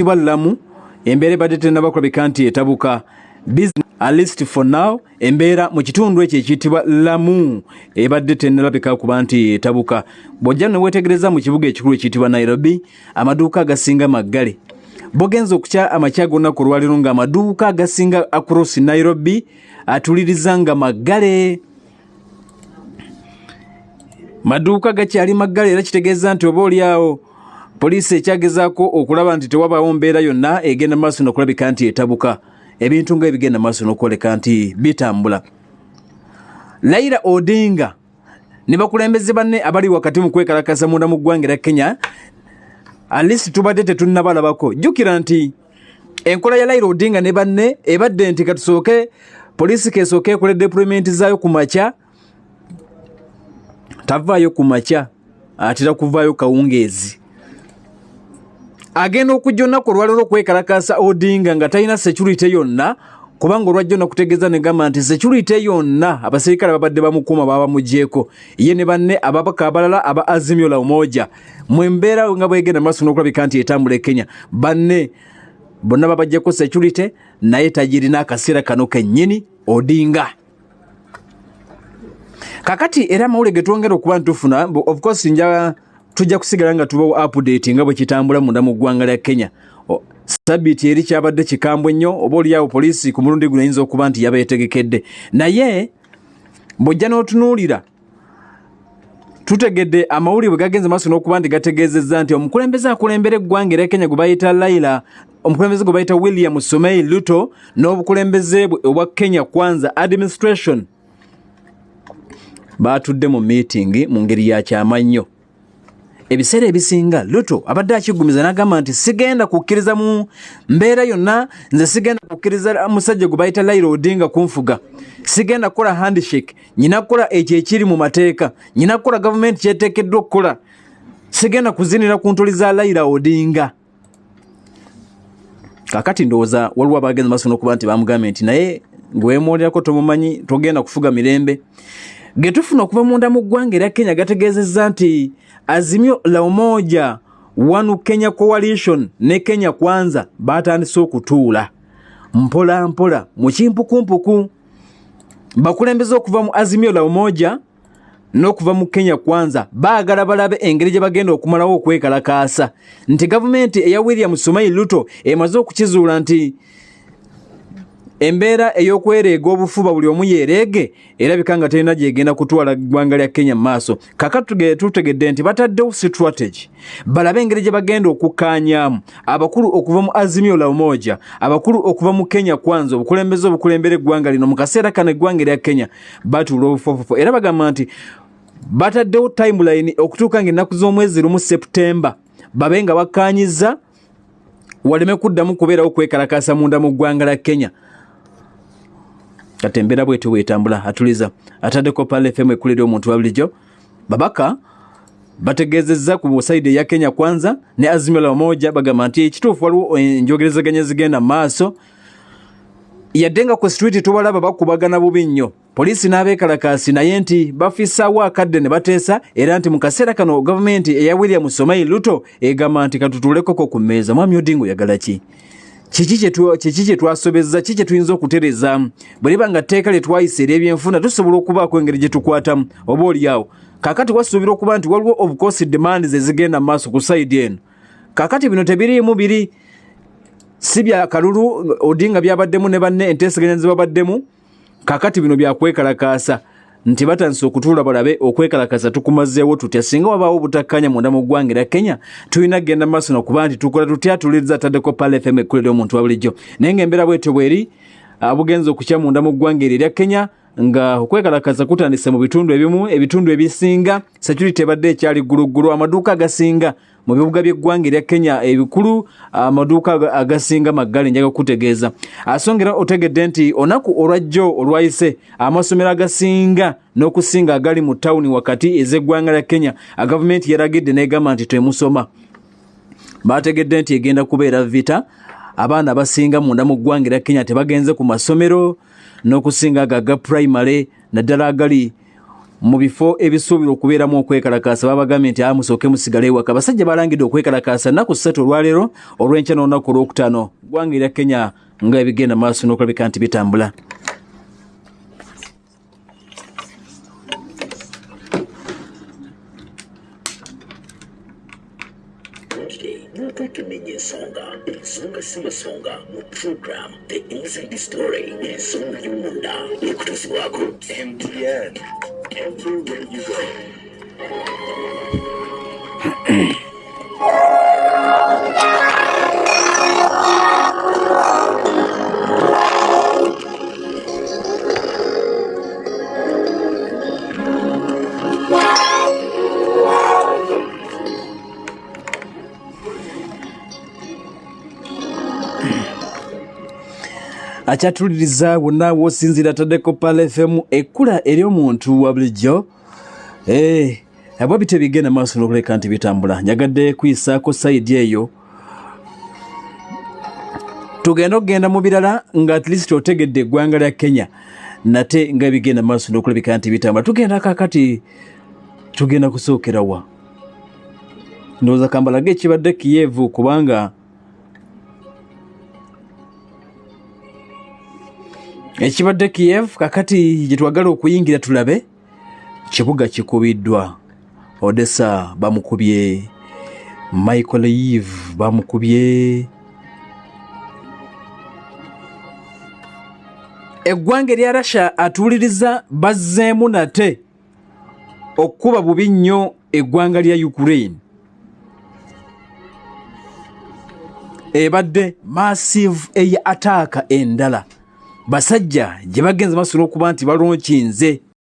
Lamu embeera ebadde tennabakulabika nti etabuka business at least for now embeera mu kitundu ekyo ekiyitibwa Lamu ebadde tennalabika kuba nti etabuka. Bw'ojja ne weetegereza mu kibuga ekikulu ekiyitibwa Nairobi amaduuka agasinga maggale. Bogenza okukya amakya gonna ku lwaliro ng'amaduuka agasinga across Nairobi atuliriza nga maggale. Maduuka gakyali maggale era kitegeeza nti oba oliawo poliisi ekyagezaako okulaba nti tewabaawo mbeera yonna egenda maaso n'okulabika nti etabuka. Ebintu ng'ebigenda maaso n'okwoleka nti bitambula. Raila Odinga ne bakulembeze banne abali wakati mu kwekalakaasa munda mu ggwanga erya Kenya at least tubadde tetunnabalabako. Jjukira nti enkola ya Raila Odinga ne banne ebadde nti katusooke poliisi kesooke ekole deployment zaayo ku makya, tavaayo ku makya atera kuvaayo kawungeezi. Agenda okujja olunaku olwaliro okwekalakaasa Odinga nga talina security yonna, kubanga olwajja nakutegeeza ne gamba nti security yonna abaserikale babadde bamukuuma baba mugyeko ye ne banne ababaka abalala aba Azimio la Umoja. Mu mbeera nga bwegenda maaso n'okulabika nti etambula e Kenya banne bonna babajjeko security naye tagirina akaseera kano kennyini Odinga. Kakati era amawulire ge twongera okuba ntufuna of course tujja kusigala nga tubawo update nga bwe kitambula munda mu ggwanga lya Kenya. Sabiti eri kyabadde kikambwe nnyo oba oliawo poliisi ku mulundi guno ayinza okuba nti yabeetegekedde. Naye bw'ojja n'otunuulira tutegedde amawulire bwe gagenze maaso n'okuba nti gategeezezza nti omukulembeze akulembera eggwanga erya Kenya gwe bayita Raila, omukulembeze gwe bayita William Somei Ruto n'obukulembeze obwa Kenya Kwanza administration baatudde mu meeting mu ngeri ya kyamannyo. Ebiseera ebisinga Ruto abadde akigumiza n'agamba nti sigenda kukkiriza mu mbeera yonna, nze sigenda kukkiriza musajja gwe bayita Raila Odinga kunfuga, sigenda kukola handshake, nyina kukola ekyo ekiri mu mateeka, nyina kukola gavumenti kyeteekeddwa okukola, sigenda kuzinira ku ntoli za Raila Odinga. Kakati ndowooza waliwo abagenza maaso n'okuba nti bamugambye nti naye ngwemolerako tomumanyi togenda kufuga mirembe. Getufuna okuva munda mu ggwanga erya Kenya gategeezezza nti Azimio la Umoja, One Kenya Coalition ne Kenya Kwanza batandise okutuula mpola mpola mu kimpukumpuku. Bakulembeze okuva mu Azimio la Umoja n'okuva mu Kenya Kwanza baagala balabe engeri gye bagenda okumalawo okwekalakaasa nti gavumenti eya William Somei Ruto emaze okukizuula nti embeera ey'okwereega obufuba buli omu yeereege era bikanga terina gyegenda kutwala ggwanga lya Kenya maaso. Kakati tutegedde nti bataddewo strategy balabe engeri gye bagenda okukkaanyaamu abakulu okuva mu Azimio la Umoja, abakulu okuva mu Kenya Kwanza, obukulembeze obukulembera eggwanga lino mu kaseera kano eggwanga lya Kenya batuula obufofofo. Era bagamba nti bataddewo timeline okutuuka ng'ennaku z'omwezi 1 September babe nga bakkaanyiza waleme kuddamu kubeerawo kwekalakaasa munda mu ggwanga lya Kenya. Katembera bwetu wetambula atuliza ataddeko Pale FM ekulira omuntu wa bulijjo. Babaka bategeezezza ku side ya Kenya Kwanza ne Azimio la Umoja bagamba nti ekituufu waliwo enjogerezaganya zigenda maaso. Yaddenga ku street tubalaba bakubagana bubi nnyo poliisi n'abeekalakaasi naye nti bafisaawo akadde ne bateesa era nti mu kaseera kano gavumenti eya William Somei Ruto egamba nti katutuulekoko ku mmeeza. Mwami Odinga oyagala ki? Kiki kye twasobezza, kiki kye tuyinza okutereza bwe liba nga tteeka lye twayisa ery'ebyenfuna tusobola okubaako engeri gye tukwatamu oba oliawo. Kakati wasuubira okuba nti waliwo of course demands ezigenda maaso ku side eno. Kakati bino tebiriimu biri si bya kalulu Odinga byabaddemu ne banne enteeseganya ze babaddemu. Kakati bino bya kwekalakaasa nti batandise okutuula balabe okwekalakaasa tukumazeewo tutya. Singa wabaawo obutakkanya munda mu ggwanga erya Kenya tulina genda maaso n'okuba nti tukola tutya tuliriza ataddeko Pale FM ekkulira omuntu wa bulijjo. Naye ng'embeera bwetyo bweri abugenza okukya munda mu ggwanga erya Kenya nga okwekalakaasa kutandise mu bitundu ebimu, ebitundu ebisinga security ebadde ekyali gguluggulu, amaduuka agasinga mu bibuga by'eggwanga erya Kenya ebikulu amaduuka agasinga maggale njaga kutegeeza. Asongera otegedde nti onaku olwajjo olwayise amasomero agasinga n'okusinga agali mu tawuni wakati ez'eggwanga lya Kenya gavumenti yaragidde n'egamba nti temusoma. Bategedde nti egenda kubeera vita, abaana basinga munda mu ggwanga erya Kenya tebagenze ku masomero n'okusinga aga primary naddala agali mu bifo ebisuubirwa okubeeramu okwekalakaasa babagambye nti musooke musigale ewaka. Abasajja balangidde okwekalakaasa nnaku 3 olwaleero olw'enkya n'olunaku olwokutaano. Ggwanga erya Kenya nga ebigenda maaso n'okulabika nti bitambula. Tumenya ensonga si masonga mu program The Inside Story. Ensonga y'omunda ekutuzibwako MTN everywhere you go. Akyatuliriza wonna w'osinziira ataddeko Pal FM ekkula eri omuntu wa bulijjo. Abo bitebigenda maaso n'okuleka nti bitambula. Njagadde kuyisaako sayidi eyo. Tugenda okugenda mu birala nga at least otegedde eggwanga lya Kenya nate nga bigenda maaso n'okulabika nti bitambula. Tugenda kakati tugenda kusookera wa. Ndowooza kambalage ekibadde Kiev kubanga ekibadde Kiev kakati gye twagala okuyingira tulabe kibuga kikubiddwa. Odessa bamukubye, Mykolaiv bamukubye. Eggwanga erya Russia atuuliriza bazzeemu nate okuba bubi nnyo eggwanga lya Ukraine. Ebadde massive air attack endala. Basajja gye bagenze maaso n'okuba nti balonkinze